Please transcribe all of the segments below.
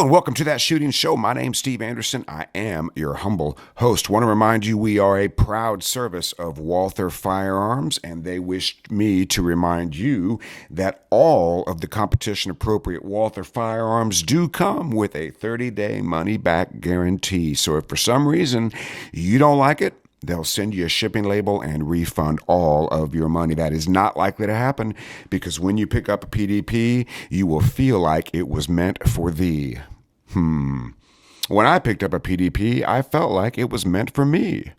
and welcome to That Shooting Show. My name's Steve Anderson. I am your humble host. Want to remind you we are a proud service of Walther Firearms, and they wished me to remind you that all of the competition-appropriate Walther Firearms do come with a 30-day money-back guarantee. So if for some reason you don't like it, they'll send you a shipping label and refund all of your money. That is not likely to happen because when you pick up a PDP, you will feel like it was meant for thee. When I picked up a PDP, I felt like it was meant for me.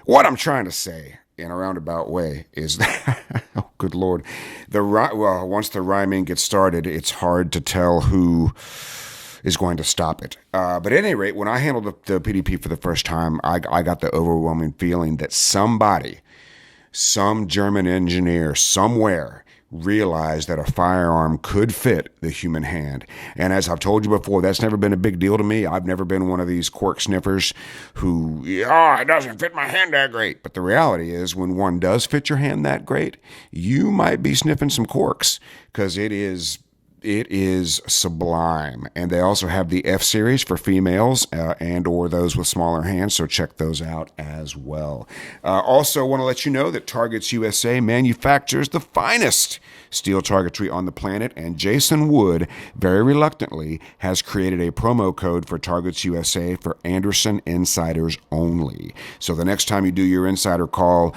What I'm trying to say in a roundabout way is that, oh, good Lord, once the rhyming gets started, it's hard to tell who is going to stop it. But at any rate, when I handled the PDP for the first time, I got the overwhelming feeling that somebody, some German engineer somewhere, realized that a firearm could fit the human hand. And as I've told you before, that's never been a big deal to me. I've never been one of these cork sniffers who, it doesn't fit my hand that great. But the reality is, when one does fit your hand that great, you might be sniffing some corks because it is sublime. And they also have the F series for females and or those with smaller hands, so check those out as well. Also want to let you know that Targets USA manufactures the finest steel targetry on the planet, and Jason Wood very reluctantly has created a promo code for Targets USA for Anderson insiders only. So the next time you do your insider call,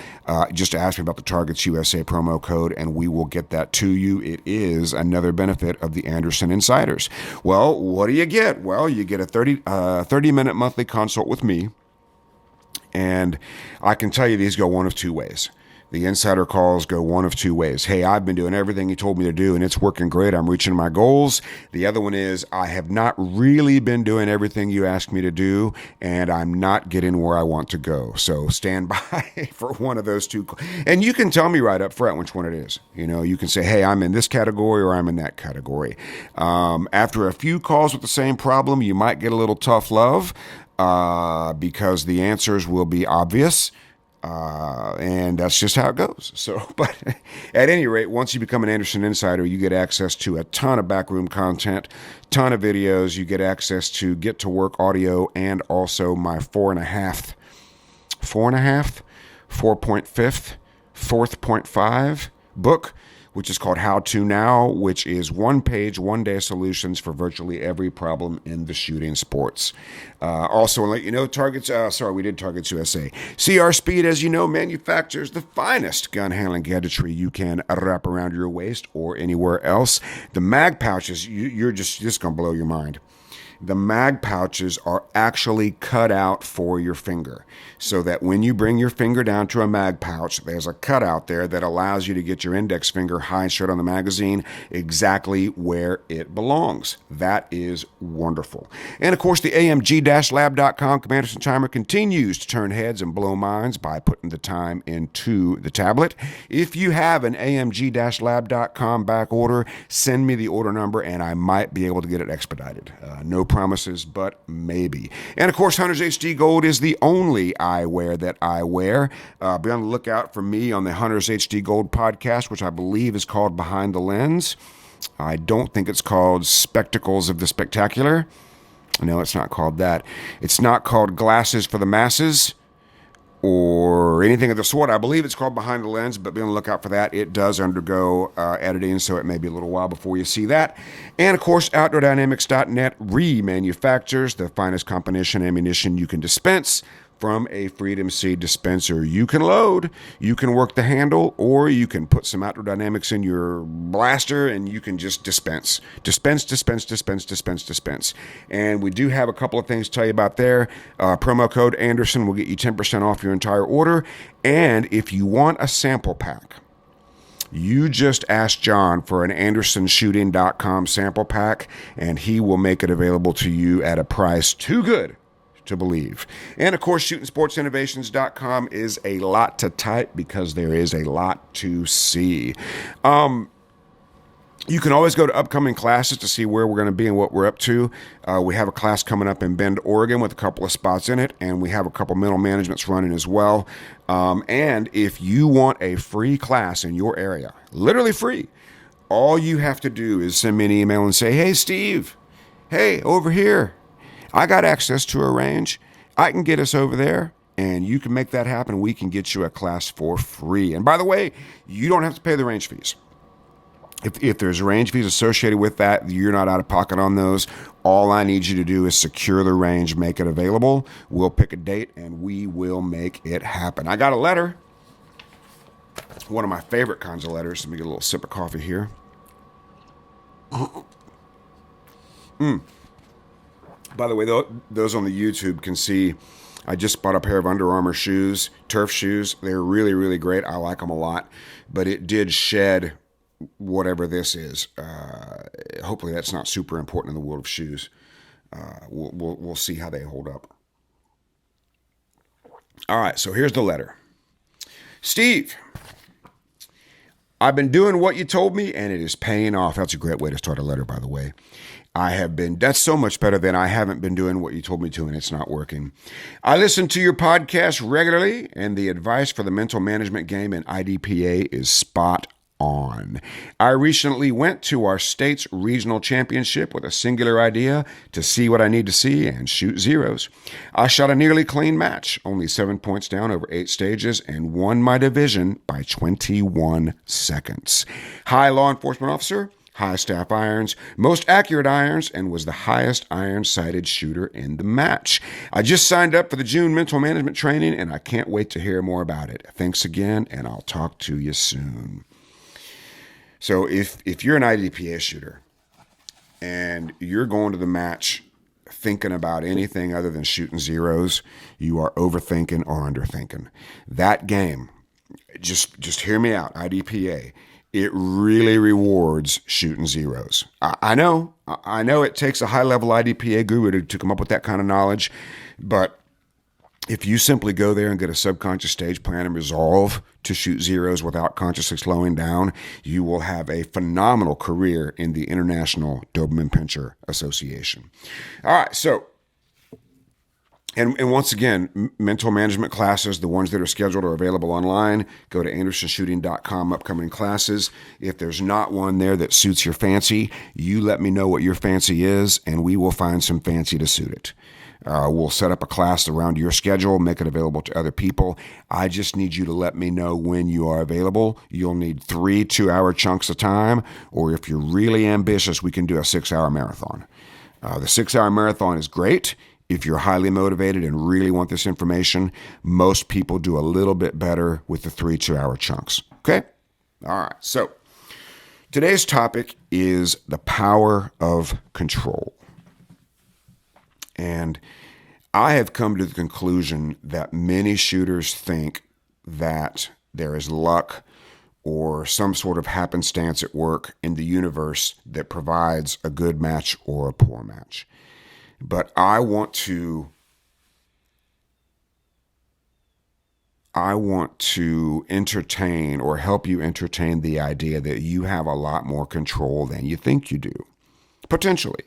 just ask me about the Targets USA promo code and we will get that to you. It is another benefit of the Anderson insiders. Well, what do you get? Well, you get a 30-minute monthly consult with me, and I can tell you these go one of two ways. The insider calls go one of two ways. Hey, I've been doing everything you told me to do, and it's working great. I'm reaching my goals. The other one is I have not really been doing everything you asked me to do, and I'm not getting where I want to go. So stand by for one of those two. And you can tell me right up front which one it is. You know, you can say, hey, I'm in this category or I'm in that category. After a few calls with the same problem, you might get a little tough love because the answers will be obvious. And that's just how it goes. So, but at any rate, once you become an Anderson Insider, you get access to a ton of backroom content, ton of videos. You get access to Get to Work audio and also my 4.5 book, which is called How To Now, which is one-page, one-day solutions for virtually every problem in the shooting sports. Also, I'll let you know, Targets USA. CR Speed, as you know, manufactures the finest gun handling gadgetry you can wrap around your waist or anywhere else. The mag pouches, you're just going to blow your mind. The mag pouches are actually cut out for your finger so that when you bring your finger down to a mag pouch, there's a cutout there that allows you to get your index finger high straight on the magazine exactly where it belongs. That is wonderful. And of course, the AMG-Lab.com Commanderson timer continues to turn heads and blow minds by putting the time into the tablet. If you have an AMG-Lab.com back order, send me the order number and I might be able to get it expedited. No promises, but maybe. And of course, Hunters HD Gold is the only eyewear that I wear. Be on the lookout for me on the Hunters HD Gold podcast, which I believe is called Behind the Lens. I don't think it's called Spectacles of the Spectacular. No, it's not called that. It's not called Glasses for the Masses or anything of the sort. I believe it's called Behind the Lens, but be on the lookout for that. It does undergo editing, so it may be a little while before you see that. And of course, OutdoorDynamics.net remanufactures the finest combination ammunition you can dispense from a Freedom Seed dispenser. You can load, you can work the handle, or you can put some Outdoor Dynamics in your blaster and you can just dispense. Dispense. And we do have a couple of things to tell you about there. Promo code Anderson will get you 10% off your entire order. And if you want a sample pack, you just ask John for an AndersonShooting.com sample pack, and he will make it available to you at a price too good to believe. And of course, ShootingSportsInnovations.com is a lot to type because there is a lot to see. You can always go to upcoming classes to see where we're going to be and what we're up to. We have a class coming up in Bend, Oregon with a couple of spots in it, and we have a couple mental managements running as well. And if you want a free class in your area, literally free, all you have to do is send me an email and say, hey, Steve, Hey, over here, I got access to a range. I can get us over there and you can make that happen. We can get you a class for free. And by the way, you don't have to pay the range fees. If there's range fees associated with that, you're not out of pocket on those. All I need you to do is secure the range, make it available. We'll pick a date and we will make it happen. I got a letter. One of my favorite kinds of letters. Let me get a little sip of coffee here. By the way, those on the YouTube can see I just bought a pair of Under Armour shoes, turf shoes. They're really, really great. I like them a lot. But it did shed whatever this is. Hopefully that's not super important in the world of shoes. We'll see how they hold up. All right, so here's the letter. Steve, I've been doing what you told me, and it is paying off. That's a great way to start a letter, by the way. That's so much better than I haven't been doing what you told me to, and it's not working. I listen to your podcast regularly, and the advice for the mental management game in IDPA is spot on. I recently went to our state's regional championship with a singular idea to see what I need to see and shoot zeros. I shot a nearly clean match, only 7 points down over 8 stages, and won my division by 21 seconds. High law enforcement officer, high staff irons, most accurate irons, and was the highest iron-sighted shooter in the match. I just signed up for the June mental management training, and I can't wait to hear more about it. Thanks again, and I'll talk to you soon. So if you're an IDPA shooter and you're going to the match thinking about anything other than shooting zeros, you are overthinking or underthinking. That game, just hear me out, IDPA, it really rewards shooting zeros. I know it takes a high-level IDPA guru to come up with that kind of knowledge, but if you simply go there and get a subconscious stage plan and resolve to shoot zeros without consciously slowing down, you will have a phenomenal career in the International Doberman Pinscher Association. All right, so, and once again, mental management classes, the ones that are scheduled are available online. Go to andersonshooting.com, upcoming classes. If there's not one there that suits your fancy, you let me know what your fancy is, and we will find some fancy to suit it. We'll set up a class around your schedule, make it available to other people. I just need you to let me know when you are available. You'll need 3 2-hour chunks of time, or if you're really ambitious, we can do a 6-hour marathon. The 6-hour marathon is great if you're highly motivated and really want this information. Most people do a little bit better with the 3 2-hour chunks. Okay? All right. So today's topic is the power of control. And I have come to the conclusion that many shooters think that there is luck or some sort of happenstance at work in the universe that provides a good match or a poor match. But I want to entertain or help you entertain the idea that you have a lot more control than you think you do, potentially.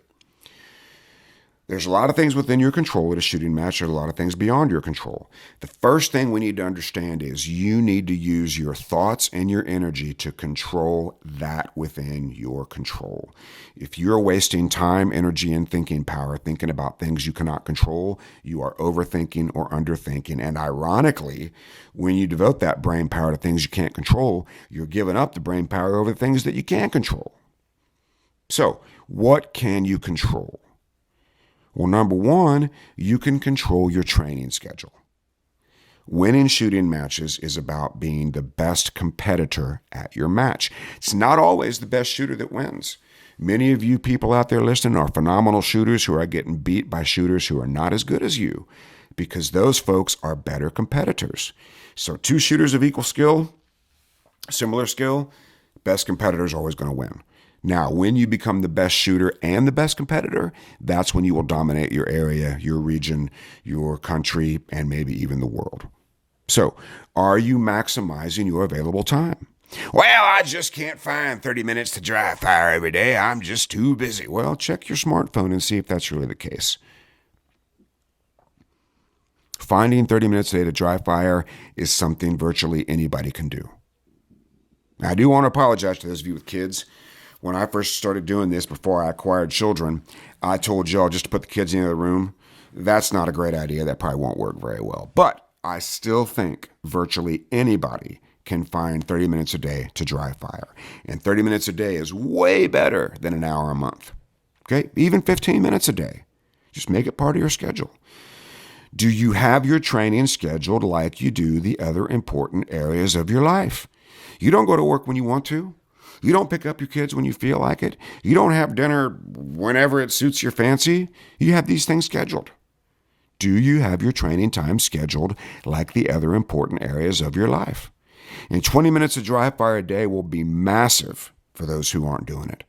There's a lot of things within your control at a shooting match. There's a lot of things beyond your control. The first thing we need to understand is you need to use your thoughts and your energy to control that within your control. If you're wasting time, energy, and thinking power thinking about things you cannot control, you are overthinking or underthinking. And ironically, when you devote that brain power to things you can't control, you're giving up the brain power over the things that you can control. So, what can you control? Well, number one, you can control your training schedule. Winning shooting matches is about being the best competitor at your match. It's not always the best shooter that wins. Many of you people out there listening are phenomenal shooters who are getting beat by shooters who are not as good as you because those folks are better competitors. So 2 shooters of equal skill, similar skill, best competitor is always going to win. Now, when you become the best shooter and the best competitor, that's when you will dominate your area, your region, your country, and maybe even the world. So, are you maximizing your available time? Well, I just can't find 30 minutes to dry fire every day. I'm just too busy. Well, check your smartphone and see if that's really the case. Finding 30 minutes a day to dry fire is something virtually anybody can do. Now, I do want to apologize to those of you with kids. When I first started doing this before I acquired children, I told y'all just to put the kids in the other room. That's not a great idea. That probably won't work very well. But I still think virtually anybody can find 30 minutes a day to dry fire. And 30 minutes a day is way better than an hour a month. Okay? Even 15 minutes a day. Just make it part of your schedule. Do you have your training scheduled like you do the other important areas of your life? You don't go to work when you want to. You don't pick up your kids when you feel like it. You don't have dinner whenever it suits your fancy. You have these things scheduled. Do you have your training time scheduled like the other important areas of your life? And 20 minutes of dry fire a day will be massive for those who aren't doing it.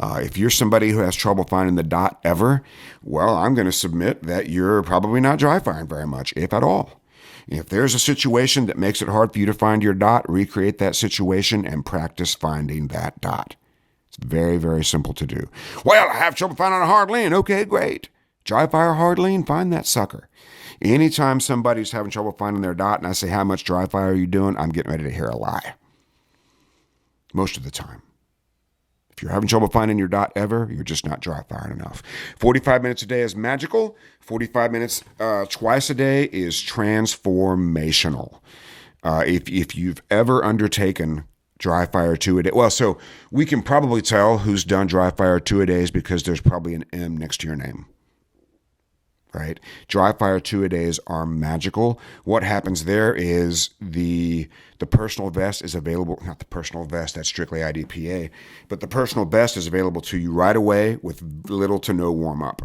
If you're somebody who has trouble finding the dot ever, well, I'm going to submit that you're probably not dry firing very much, if at all. If there's a situation that makes it hard for you to find your dot, recreate that situation and practice finding that dot. It's very, very simple to do. Well, I have trouble finding a hard lean. Okay, great. Dry fire hard lean, find that sucker. Anytime somebody's having trouble finding their dot and I say, how much dry fire are you doing? I'm getting ready to hear a lie. Most of the time. If you're having trouble finding your dot ever, you're just not dry firing enough. 45 minutes a day is magical. 45 minutes twice a day is transformational. If you've ever undertaken dry fire 2 a day, well, so we can probably tell who's done dry fire 2 a days because there's probably an M next to your name. Right? Dry fire 2 a days are magical. What happens there is the personal vest is available, not the personal vest, that's strictly IDPA, but the personal vest is available to you right away with little to no warm up.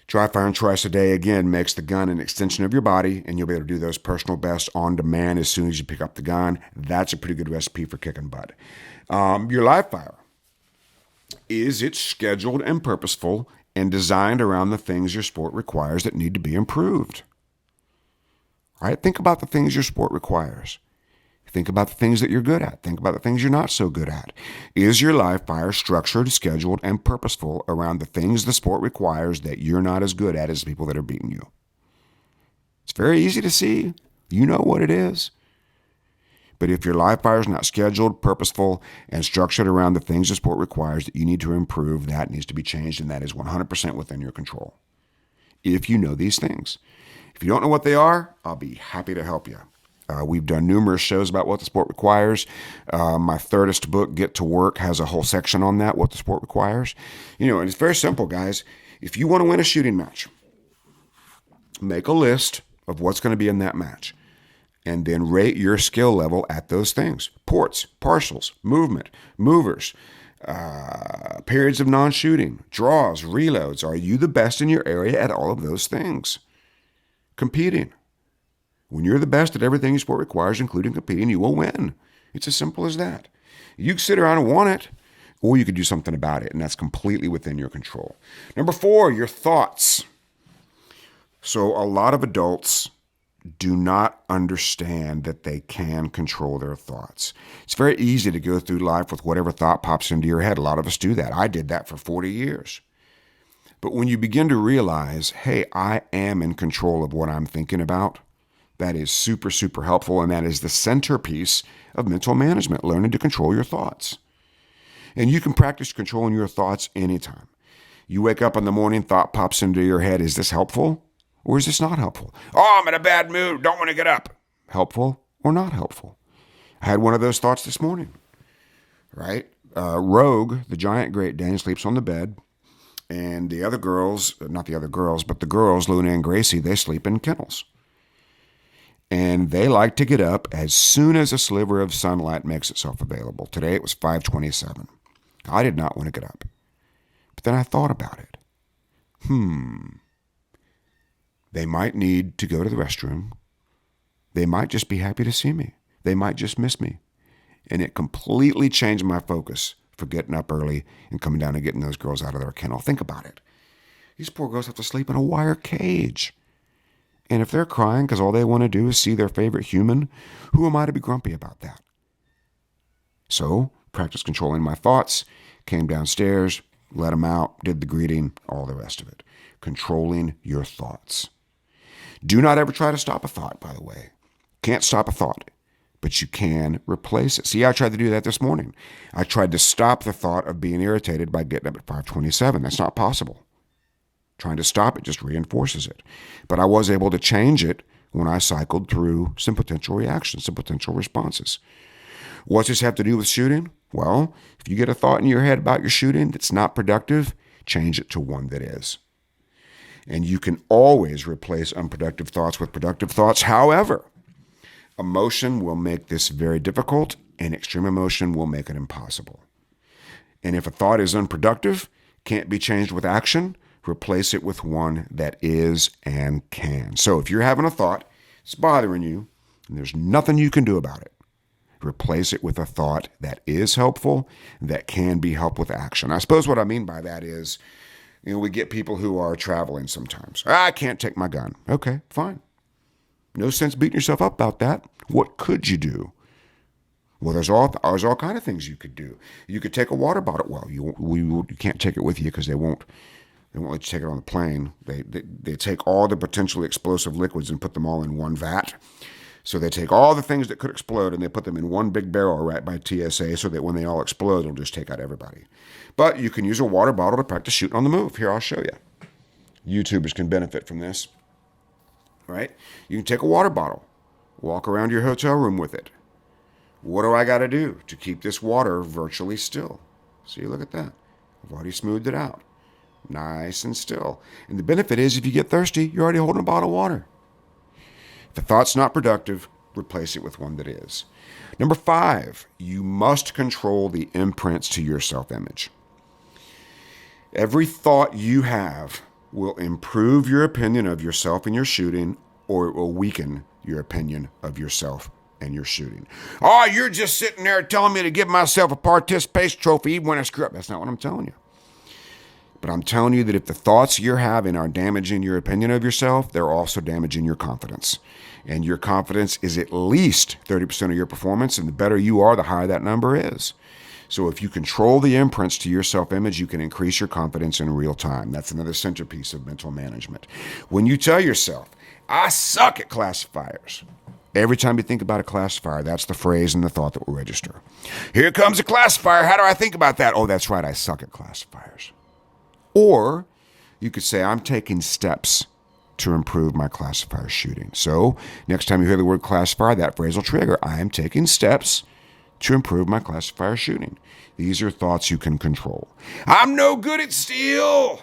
Dry firing twice a day, again, makes the gun an extension of your body, and you'll be able to do those personal bests on demand as soon as you pick up the gun. That's a pretty good recipe for kicking butt. Your live fire, is it scheduled and purposeful and designed around the things your sport requires that need to be improved? Right? Think about the things your sport requires. Think about the things that you're good at. Think about the things you're not so good at. Is your live fire structured, scheduled, and purposeful around the things the sport requires that you're not as good at as the people that are beating you? It's very easy to see. You know what it is. But if your live fire is not scheduled, purposeful, and structured around the things the sport requires that you need to improve, that needs to be changed, and that is 100% within your control. If you know these things. If you don't know what they are, I'll be happy to help you. We've done numerous shows about what the sport requires. My thirdest book, Get to Work, has a whole section on that, what the sport requires. And it's very simple, guys. If you want to win a shooting match, make a list of what's going to be in that match. And then rate your skill level at those things. Ports, partials, movement, movers, periods of non-shooting, draws, reloads. Are you the best in your area at all of those things? Competing. When you're the best at everything your sport requires, including competing, you will win. It's as simple as that. You can sit around and want it, or you could do something about it, and that's completely within your control. Number 4, your thoughts. So a lot of adults do not understand that they can control their thoughts. It's very easy to go through life with whatever thought pops into your head. A lot of us do that. I did that for 40 years. But when you begin to realize, hey, I am in control of what I'm thinking about, that is super, super helpful. And that is the centerpiece of mental management, learning to control your thoughts. And you can practice controlling your thoughts anytime. You wake up in the morning, thought pops into your head. Is this helpful? Or is this not helpful? Oh, I'm in a bad mood. Don't want to get up. Helpful or not helpful? I had one of those thoughts this morning, right? Rogue, the giant Great Dane, sleeps on the bed. And the other girls, not the other girls, but the girls, Luna and Gracie, they sleep in kennels. And they like to get up as soon as a sliver of sunlight makes itself available. Today it was 5:27. I did not want to get up. But then I thought about it. They might need to go to the restroom. They might just be happy to see me. They might just miss me. And it completely changed my focus for getting up early and coming down and getting those girls out of their kennel. Think about it. These poor girls have to sleep in a wire cage. And if they're crying because all they want to do is see their favorite human, who am I to be grumpy about that? So, practice controlling my thoughts, came downstairs, let them out, did the greeting, all the rest of it. Controlling your thoughts. Do not ever try to stop a thought, by the way. Can't stop a thought. but you can replace it. See, I tried to do that this morning. I tried to stop the thought of being irritated by getting up at 5:27. That's not possible. Trying to stop it just reinforces it. But I was able to change it when I cycled through some potential reactions, some potential responses. What's this have to do with shooting? Well, if you get a thought in your head about your shooting that's not productive, change it to one that is. And you can always replace unproductive thoughts with productive thoughts. However, emotion will make this very difficult, and extreme emotion will make it impossible. And if a thought is unproductive, can't be changed with action, replace it with one that is and can. So if you're having a thought, it's bothering you, and there's nothing you can do about it, replace it with a thought that is helpful, that can be helped with action. I suppose what I mean by that is, we get people who are traveling sometimes. I can't take my gun. Okay, fine. No sense beating yourself up about that. What could you do? Well, there's all kind of things you could do. You could take a water bottle. Well, you can't take it with you because they won't let you take it on the plane. They take all the potentially explosive liquids and put them all in one vat. So they take all the things that could explode and they put them in one big barrel right by TSA so that when they all explode, it'll just take out everybody. But you can use a water bottle to practice shooting on the move. Here, I'll show you. YouTubers can benefit from this, right? You can take a water bottle, walk around your hotel room with it. What do I got to do to keep this water virtually still? See, look at that. I've already smoothed it out. Nice and still. And the benefit is if you get thirsty, you're already holding a bottle of water. If the thought's not productive, replace it with one that is. Number 5, you must control the imprints to your self-image. Every thought you have will improve your opinion of yourself and your shooting, or it will weaken your opinion of yourself and your shooting. Oh, you're just sitting there telling me to give myself a participation trophy even when I screw up. That's not what I'm telling you. But I'm telling you that if the thoughts you're having are damaging your opinion of yourself, they're also damaging your confidence. And your confidence is at least 30% of your performance, and the better you are, the higher that number is. So if you control the imprints to your self-image, you can increase your confidence in real time. That's another centerpiece of mental management. When you tell yourself, I suck at classifiers, every time you think about a classifier, that's the phrase and the thought that will register. Here comes a classifier. How do I think about that? Oh, that's right. I suck at classifiers. Or you could say, I'm taking steps to improve my classifier shooting. So next time you hear the word classifier, that phrase will trigger. I am taking steps to improve my classifier shooting. These are thoughts you can control. I'm no good at steel.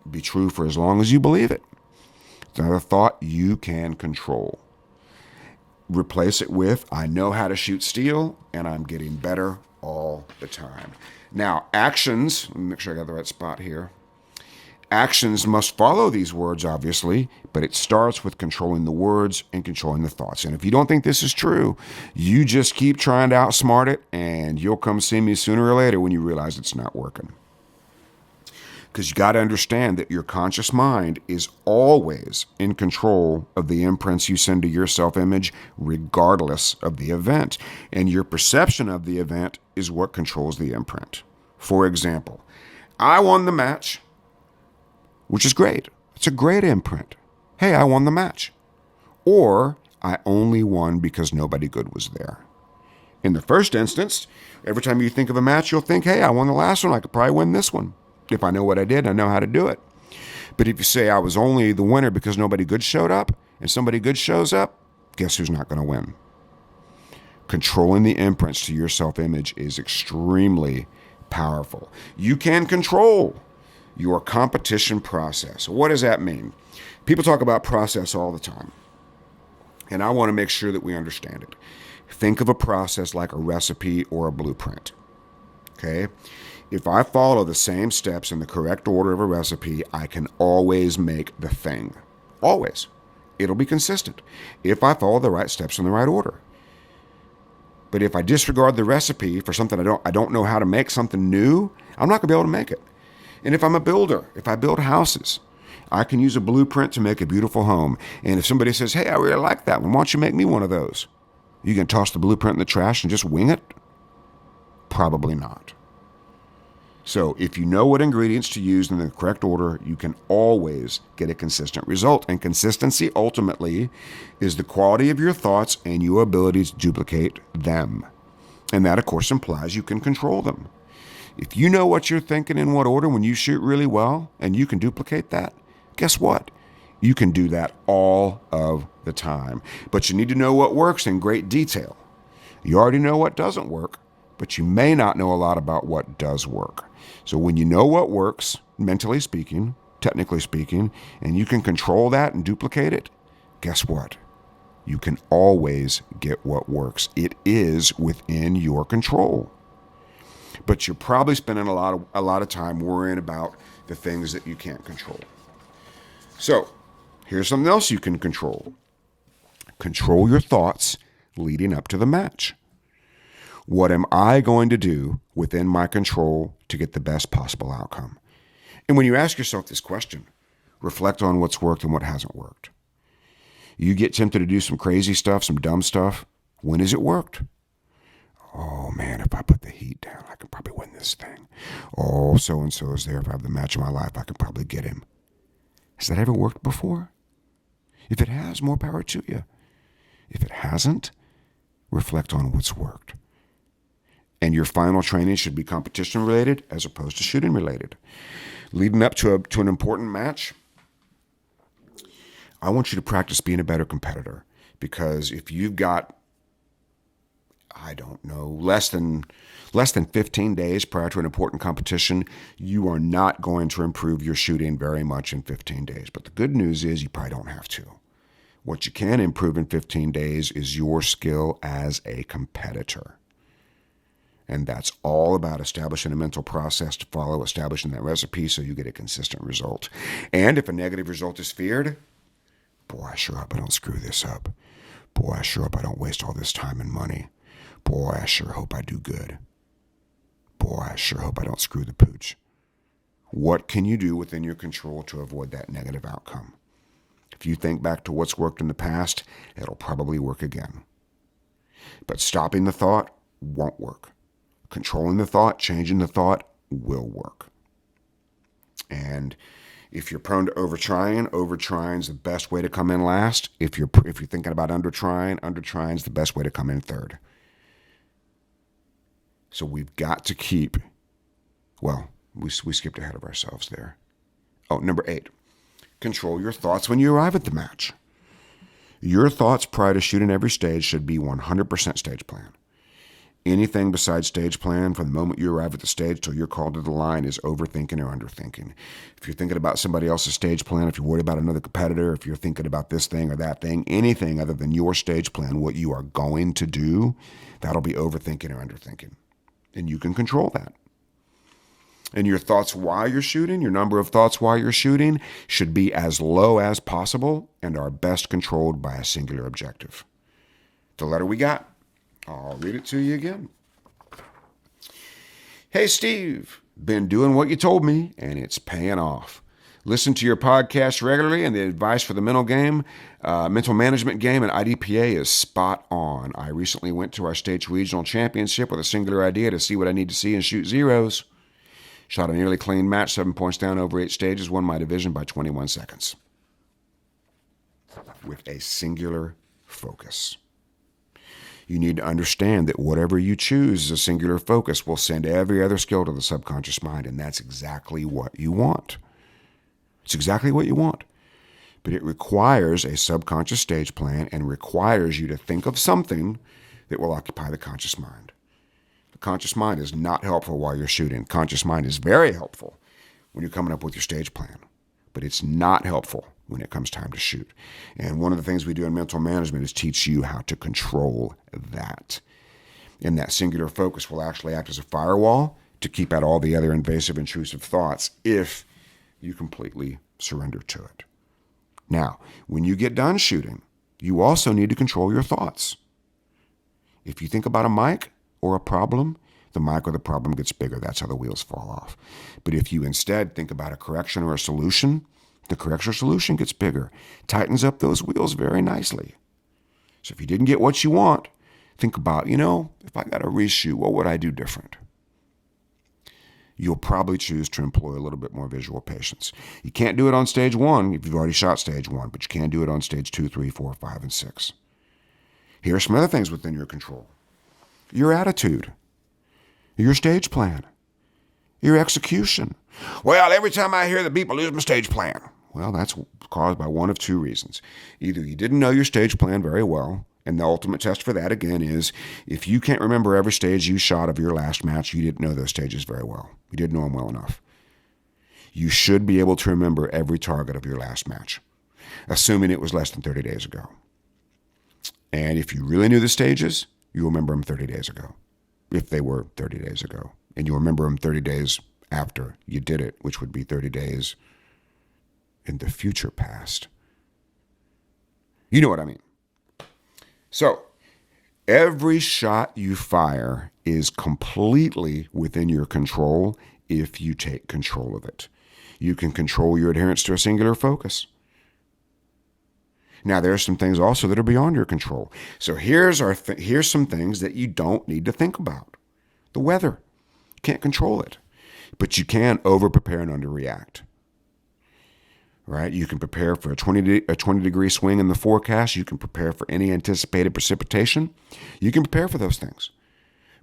Be true for as long as you believe it. It's another thought you can control. Replace it with, I know how to shoot steel, and I'm getting better all the time. Now, actions, let me make sure I got the right spot here. Actions must follow these words, obviously, but it starts with controlling the words and controlling the thoughts. And if you don't think this is true, you just keep trying to outsmart it, and you'll come see me sooner or later when you realize it's not working. Because you got to understand that your conscious mind is always in control of the imprints you send to your self-image, regardless of the event. And your perception of the event is what controls the imprint. For example, I won the match, which is great. It's a great imprint. Hey, I won the match. Or I only won because nobody good was there. In the first instance, every time you think of a match, you'll think, hey, I won the last one. I could probably win this one. If I know what I did, I know how to do it. But if you say I was only the winner because nobody good showed up, and somebody good shows up, guess who's not going to win? Controlling the imprints to your self-image is extremely powerful. You can control your competition process. What does that mean? People talk about process all the time, and I want to make sure that we understand it. Think of a process like a recipe or a blueprint. Okay? If I follow the same steps in the correct order of a recipe, I can always make the thing. Always. It'll be consistent if I follow the right steps in the right order. But if I disregard the recipe for something I don't know how to make, something new, I'm not going to be able to make it. And if I'm a builder, if I build houses, I can use a blueprint to make a beautiful home. And if somebody says, hey, I really like that one, why don't you make me one of those? You can toss the blueprint in the trash and just wing it? Probably not. So if you know what ingredients to use in the correct order, you can always get a consistent result. And consistency ultimately is the quality of your thoughts and your ability to duplicate them. And that, of course, implies you can control them. If you know what you're thinking in what order when you shoot really well and you can duplicate that, guess what? You can do that all of the time. But you need to know what works in great detail. You already know what doesn't work, but you may not know a lot about what does work. So when you know what works, mentally speaking, technically speaking, and you can control that and duplicate it, guess what? You can always get what works. It is within your control. But you're probably spending a lot of time worrying about the things that you can't control. So here's something else you can control. Control your thoughts leading up to the match. What am I going to do within my control to get the best possible outcome? And when you ask yourself this question, reflect on what's worked and what hasn't worked. You get tempted to do some crazy stuff, some dumb stuff. When has it worked? Oh man, if I put the heat down, I can probably win this thing. Oh, so-and-so is there. If I have the match of my life, I can probably get him. Has that ever worked before? If it has, more power to you. If it hasn't, reflect on what's worked. And your final training should be competition related as opposed to shooting related. Leading up to an important match, I want you to practice being a better competitor. Because if you've got, I don't know, less than 15 days prior to an important competition, you are not going to improve your shooting very much in 15 days. But the good news is you probably don't have to. What you can improve in 15 days is your skill as a competitor. And that's all about establishing a mental process to follow, establishing that recipe so you get a consistent result. And if a negative result is feared, boy, I sure hope I don't screw this up. Boy, I sure hope I don't waste all this time and money. Boy, I sure hope I do good. Boy, I sure hope I don't screw the pooch. What can you do within your control to avoid that negative outcome? If you think back to what's worked in the past, it'll probably work again. But stopping the thought won't work. Controlling the thought, changing the thought will work. And if you're prone to overtrying is the best way to come in last. If you're thinking about undertrying is the best way to come in third. So we've got to keep, well, we skipped ahead of ourselves there. Oh, number 8, control your thoughts when you arrive at the match. Your thoughts prior to shooting every stage should be 100% stage plan. Anything besides stage plan from the moment you arrive at the stage till you're called to the line is overthinking or underthinking. If you're thinking about somebody else's stage plan, if you're worried about another competitor, if you're thinking about this thing or that thing, anything other than your stage plan, what you are going to do, that'll be overthinking or underthinking. And you can control that. And your thoughts while you're shooting, your number of thoughts while you're shooting should be as low as possible and are best controlled by a singular objective. The letter we got. I'll read it to you again. Hey, Steve, been doing what you told me, and it's paying off. Listen to your podcast regularly, and the advice for the mental management game at IDPA is spot on. I recently went to our state's regional championship with a singular idea to see what I need to see and shoot zeros. Shot a nearly clean match, 7 points down over 8 stages, won my division by 21 seconds. With a singular focus. You need to understand that whatever you choose as a singular focus will send every other skill to the subconscious mind, and that's exactly what you want. It's exactly what you want. But it requires a subconscious stage plan and requires you to think of something that will occupy the conscious mind. The conscious mind is not helpful while you're shooting. Conscious mind is very helpful when you're coming up with your stage plan, but it's not helpful when it comes time to shoot. And one of the things we do in mental management is teach you how to control that. And that singular focus will actually act as a firewall to keep out all the other invasive, intrusive thoughts if you completely surrender to it. Now, when you get done shooting, you also need to control your thoughts. If you think about a mic or a problem, the mic or the problem gets bigger. That's how the wheels fall off. But if you instead think about a correction or a solution, the correction or solution gets bigger, tightens up those wheels very nicely. So if you didn't get what you want, think about, if I got to reshoot, what would I do different? you'll probably choose to employ a little bit more visual patience. You can't do it on stage 1 if you've already shot stage 1, but you can do it on stage 2, 3, 4, 5, and 6. Here are some other things within your control. Your attitude, your stage plan, your execution. Well, every time I hear the beep, I lose my stage plan. Well, that's caused by one of 2 reasons. Either you didn't know your stage plan very well, and the ultimate test for that, again, is if you can't remember every stage you shot of your last match, you didn't know those stages very well. You didn't know them well enough. You should be able to remember every target of your last match, assuming it was less than 30 days ago. And if you really knew the stages, you'll remember them 30 days ago, if they were 30 days ago. And you'll remember them 30 days after you did it, which would be 30 days in the future past. You know what I mean. So, every shot you fire is completely within your control if you take control of it. You can control your adherence to a singular focus. Now, there are some things also that are beyond your control. So here's some things that you don't need to think about. The weather. You can't control it. But you can over-prepare and under-react. Right? You can prepare for a 20-degree swing in the forecast. You can prepare for any anticipated precipitation. You can prepare for those things.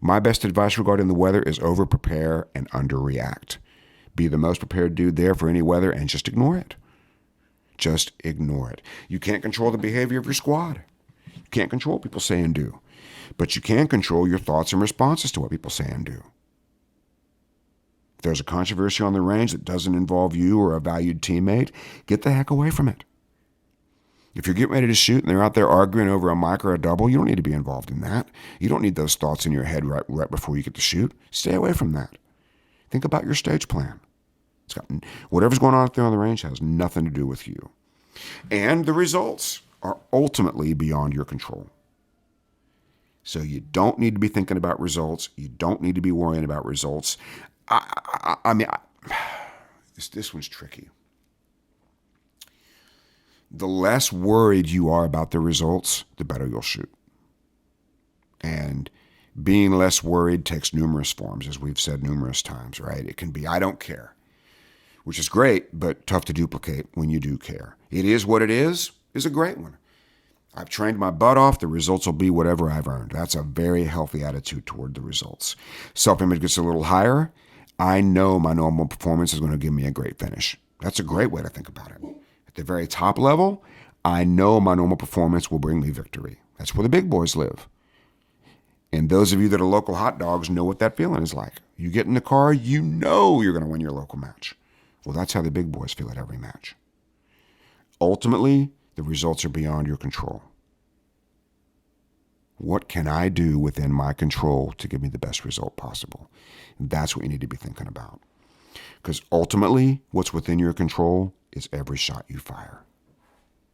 My best advice regarding the weather is over-prepare and under-react. Be the most prepared dude there for any weather and just ignore it. Just ignore it. You can't control the behavior of your squad. You can't control what people say and do. But you can control your thoughts and responses to what people say and do. If there's a controversy on the range that doesn't involve you or a valued teammate, get the heck away from it. If you're getting ready to shoot and they're out there arguing over a mic or a double, you don't need to be involved in that. You don't need those thoughts in your head right before you get to shoot. Stay away from that. Think about your stage plan. Whatever's going on out there on the range has nothing to do with you. And the results are ultimately beyond your control. So you don't need to be thinking about results. You don't need to be worrying about results. This one's tricky. The less worried you are about the results, the better you'll shoot. And being less worried takes numerous forms, as we've said numerous times, right? It can be, I don't care, which is great, but tough to duplicate when you do care. It is what it is a great one. I've trained my butt off. The results will be whatever I've earned. That's a very healthy attitude toward the results. Self-image gets a little higher. I know my normal performance is going to give me a great finish. That's a great way to think about it. At the very top level, I know my normal performance will bring me victory. That's where the big boys live. And those of you that are local hot dogs know what that feeling is like. You get in the car, you know you're going to win your local match. Well, that's how the big boys feel at every match. Ultimately, the results are beyond your control. What can I do within my control to give me the best result possible? And that's what you need to be thinking about. Because ultimately, what's within your control is every shot you fire.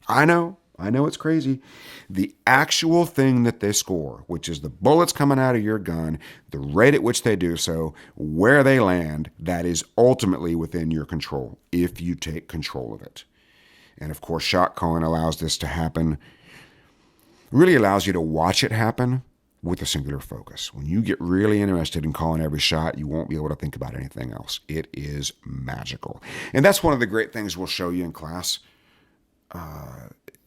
I know it's crazy. The actual thing that they score, which is the bullets coming out of your gun, the rate at which they do so, where they land, that is ultimately within your control if you take control of it. And of course, shot calling allows this to happen, really allows you to watch it happen with a singular focus. When you get really interested in calling every shot, you won't be able to think about anything else. It is magical. And that's one of the great things we'll show you in class.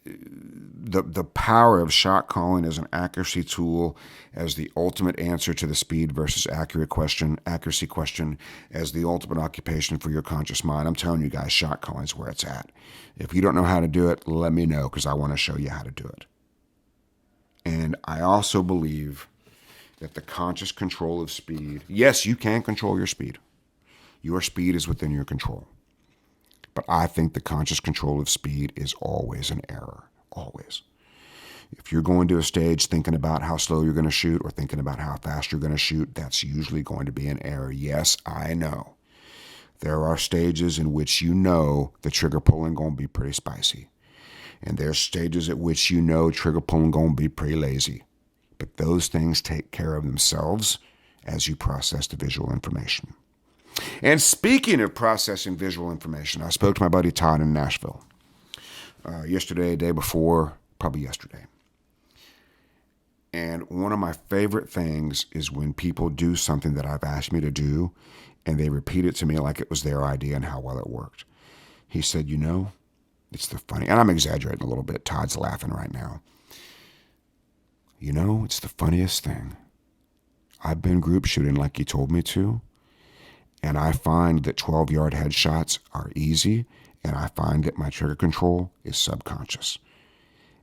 The power of shot calling as an accuracy tool, as the ultimate answer to the speed versus accuracy question, as the ultimate occupation for your conscious mind. I'm telling you guys, shot calling is where it's at. If you don't know how to do it, let me know, because I want to show you how to do it. And I also believe that the conscious control of speed, yes, you can control your speed. Your speed is within your control. But I think the conscious control of speed is always an error, always. If you're going to a stage thinking about how slow you're going to shoot or thinking about how fast you're going to shoot, that's usually going to be an error. Yes, I know. There are stages in which you know the trigger pulling going to be pretty spicy. And there's stages at which you know trigger pulling going to be pretty lazy. But those things take care of themselves as you process the visual information. And speaking of processing visual information, I spoke to my buddy Todd in Nashville yesterday, day before, probably yesterday. And one of my favorite things is when people do something that I've asked me to do And they repeated to me like it was their idea and how well it worked. He said, it's the funny, and I'm exaggerating a little bit. Todd's laughing right now. It's the funniest thing. I've been group shooting like you told me to, and I find that 12-yard headshots are easy, and I find that my trigger control is subconscious.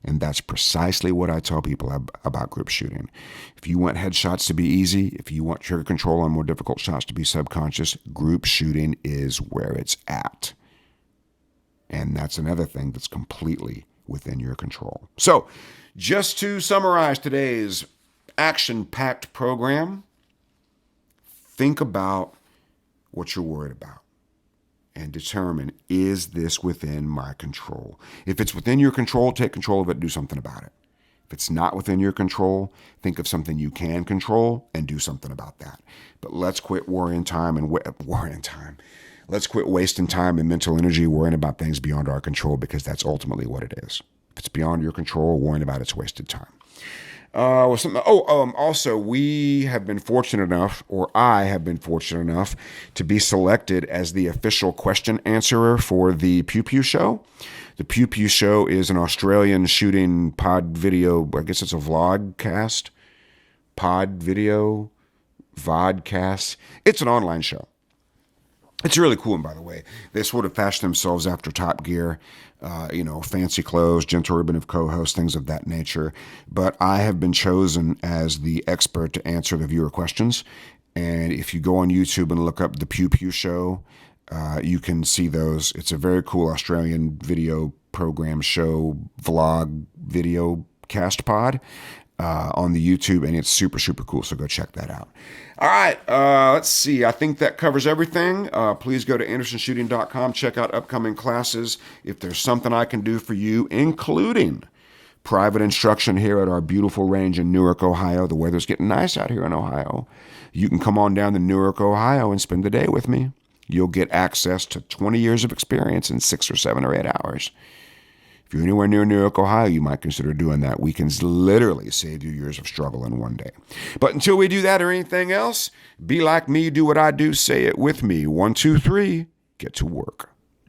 And that's precisely what I tell people about group shooting. If you want headshots to be easy, if you want trigger control on more difficult shots to be subconscious, group shooting is where it's at. And that's another thing that's completely within your control. So, just to summarize today's action-packed program, think about what you're worried about and determine, is this within my control? If it's within your control, take control of it, do something about it. If it's not within your control, think of something you can control and do something about that. But let's quit worrying time. Let's quit wasting time and mental energy worrying about things beyond our control, because that's ultimately what it is. If it's beyond your control, worrying about it's wasted time. Also, we have been fortunate enough, or I have been fortunate enough, to be selected as the official question answerer for the Pew Pew Show. The Pew Pew Show is an Australian shooting pod video, I guess it's a vlogcast, pod video, vodcast. It's an online show. It's a really cool one, by the way. They sort of fashion themselves after Top Gear, fancy clothes, gentle ribbon of co-hosts, things of that nature. But I have been chosen as the expert to answer the viewer questions. And if you go on YouTube and look up the Pew Pew Show, you can see those. It's a very cool Australian video program show, vlog, video cast pod on the YouTube, and it's super, super cool. So go check that out. All right, let's see. I think that covers everything. Please go to andersonshooting.com. Check out upcoming classes. If there's something I can do for you, including private instruction here at our beautiful range in Newark, Ohio. The weather's getting nice out here in Ohio. You can come on down to Newark, Ohio and spend the day with me. You'll get access to 20 years of experience in 6 or 7 or 8 hours. If you're anywhere near Newark, Ohio, you might consider doing that. We can literally save you years of struggle in one day. But until we do that or anything else, be like me, do what I do, say it with me. 1, 2, 3, get to work.